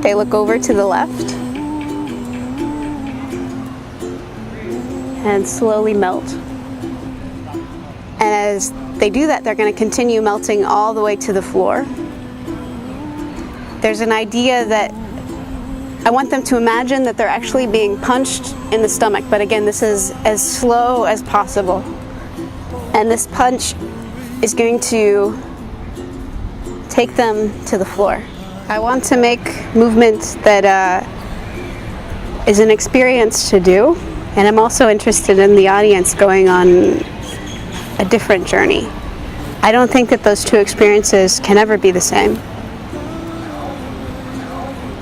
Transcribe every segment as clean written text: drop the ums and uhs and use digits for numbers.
they look over to the left and slowly melt. And as they do that, they're going to continue melting all the way to the floor. There's an idea that I want them to imagine that they're actually being punched in the stomach, but again, this is as slow as possible. And this punch is going to take them to the floor. I want to make movement that is an experience to do, and I'm also interested in the audience going on a different journey. I don't think that those two experiences can ever be the same.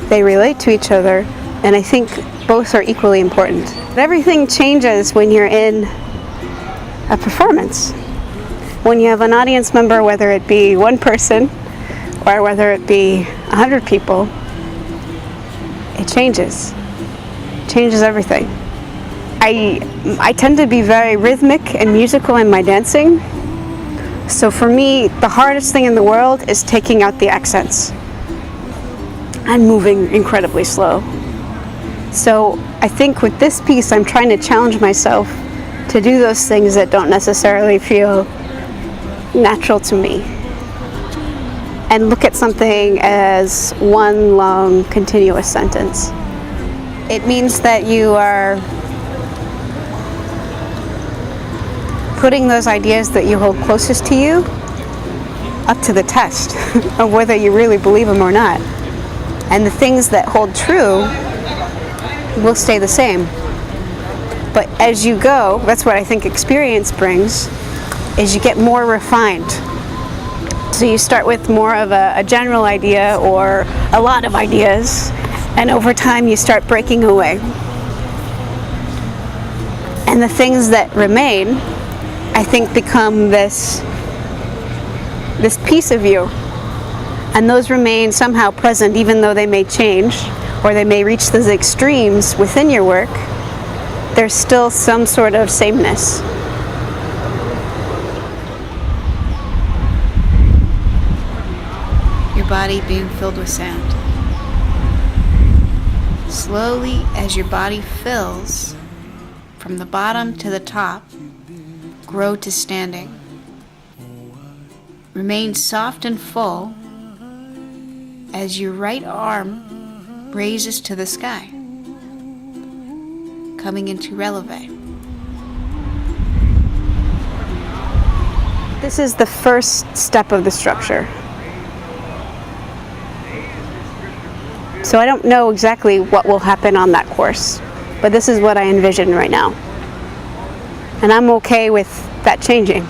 They relate to each other, and I think both are equally important. But everything changes when you're in a performance. When you have an audience member, whether it be one person or whether it be 100 people, it changes. It changes everything. I tend to be very rhythmic and musical in my dancing. So for me, the hardest thing in the world is taking out the accents and moving incredibly slow. So I think with this piece, I'm trying to challenge myself to do those things that don't necessarily feel natural to me, and look at something as one long, continuous sentence. It means that you are putting those ideas that you hold closest to you up to the test of whether you really believe them or not. And the things that hold true will stay the same. But as you go, that's what I think experience brings, is you get more refined. So you start with more of a general idea or a lot of ideas, and over time you start breaking away. And the things that remain, I think, become this piece of you. And those remain somehow present, even though they may change or they may reach those extremes within your work. There's still some sort of sameness. Your body being filled with sound. Slowly, as your body fills, from the bottom to the top, grow to standing. Remain soft and full as your right arm raises to the sky, coming into releve. This is the first step of the structure. So I don't know exactly what will happen on that course, but this is what I envision right now. And I'm okay with that changing.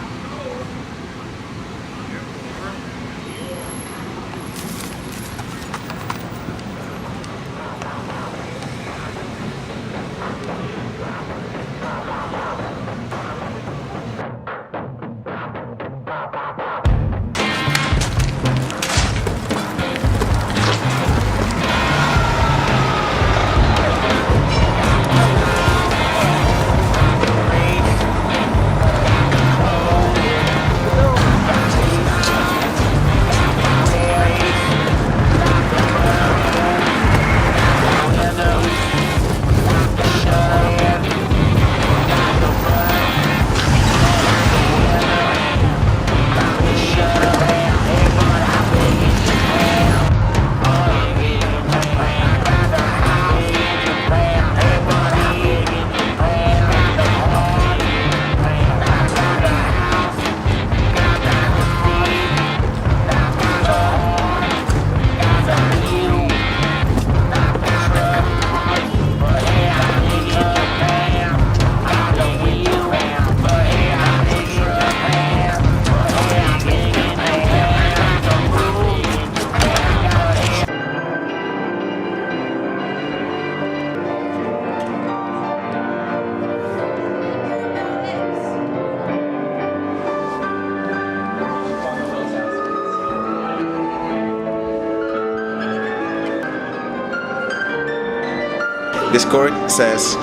The score says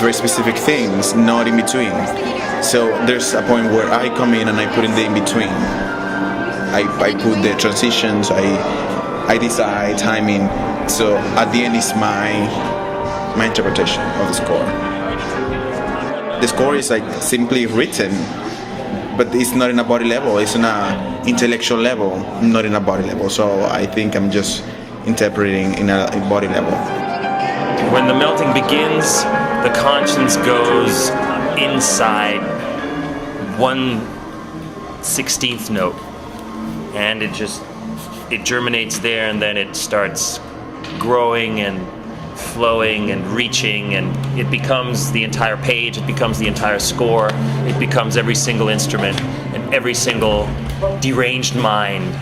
very specific things, not in between. So there's a point where I come in and I put in the in between. I put the transitions, I decide timing, So at the end is my interpretation of the score. The score is like simply written, but it's not in a body level. It's on a intellectual level, not in a body level. So I think I'm just interpreting in a body level. When the melting begins, the conscience goes inside 1/16th note, and it germinates there, and then it starts growing and flowing and reaching, and it becomes the entire page, it becomes the entire score, it becomes every single instrument and every single deranged mind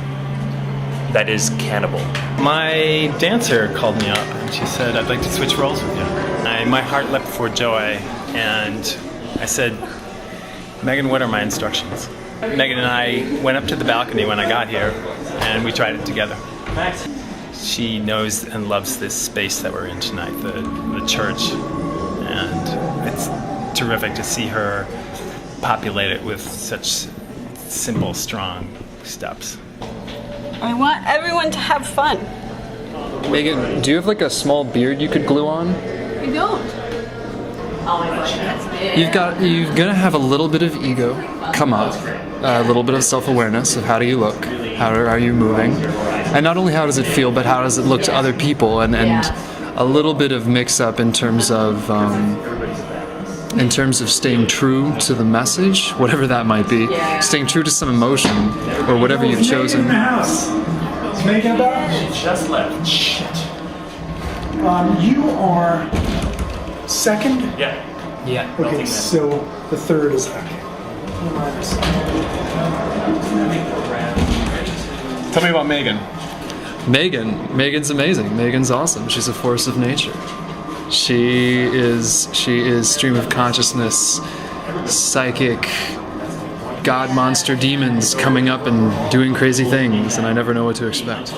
that is Cannibal. My dancer called me up and she said, I'd like to switch roles with you. My heart leapt for joy, and I said, Megan, what are my instructions? Megan and I went up to the balcony when I got here, and we tried it together. She knows and loves this space that we're in tonight, the church, and it's terrific to see her populate it with such simple, strong steps. I want everyone to have fun. Megan, do you have like a small beard you could glue on? I don't. You're gonna have a little bit of ego come up, a little bit of self-awareness of how do you look, how are you moving, and not only how does it feel, but how does it look to other people, and a little bit of mix-up in terms of staying true to the message, whatever that might be, staying true to some emotion or whatever you've chosen. Is Megan back? She just left. Shit. You are second? Yeah. Okay, so the third is back. Tell me about Megan. Megan's amazing. Megan's awesome. She's a force of nature. She is stream of consciousness, psychic, god monster demons coming up and doing crazy things, and I never know what to expect.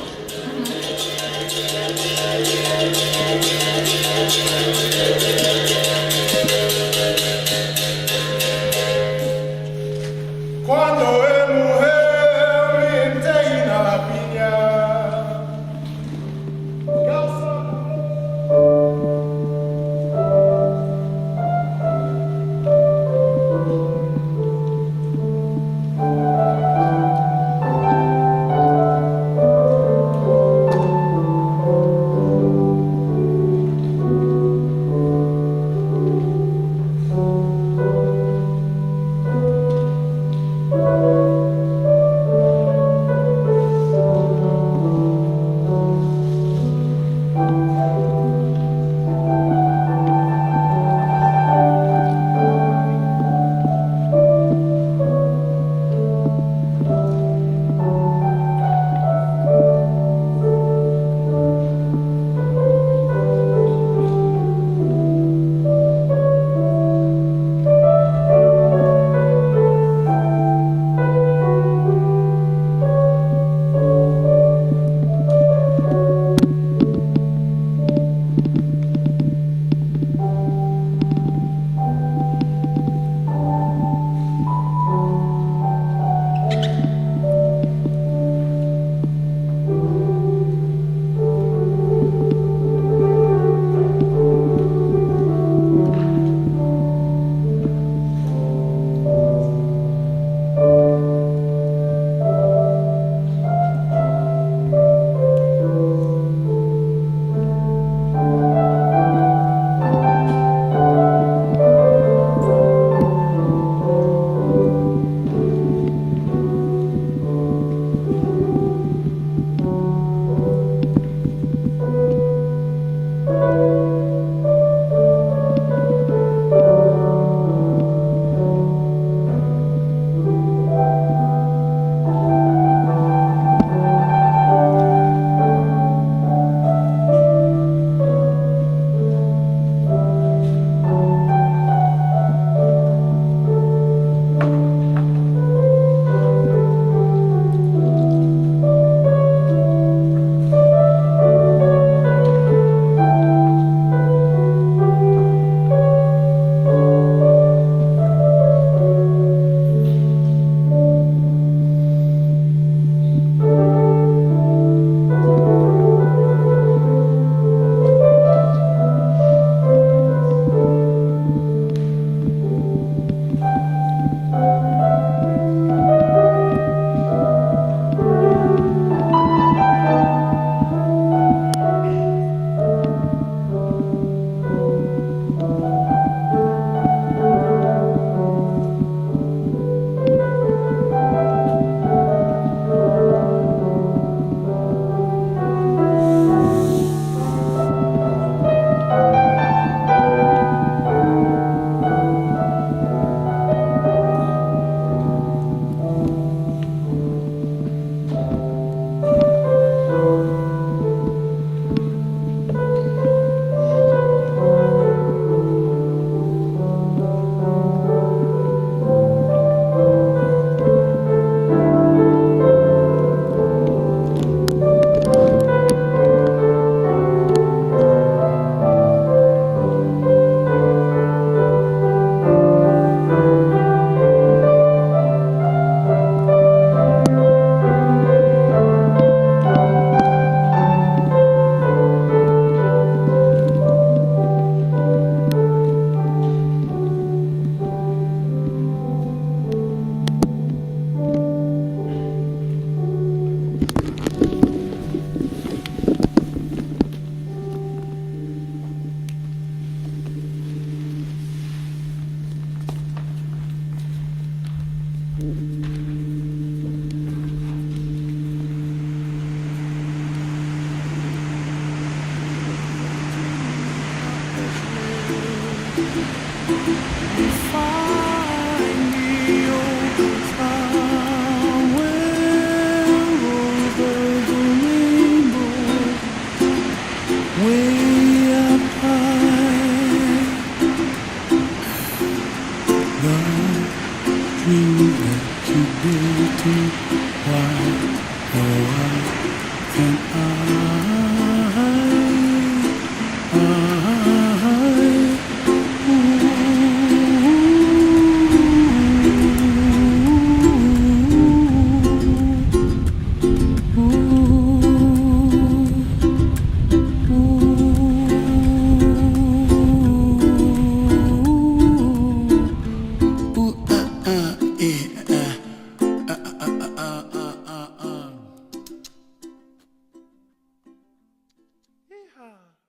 Yeehaw.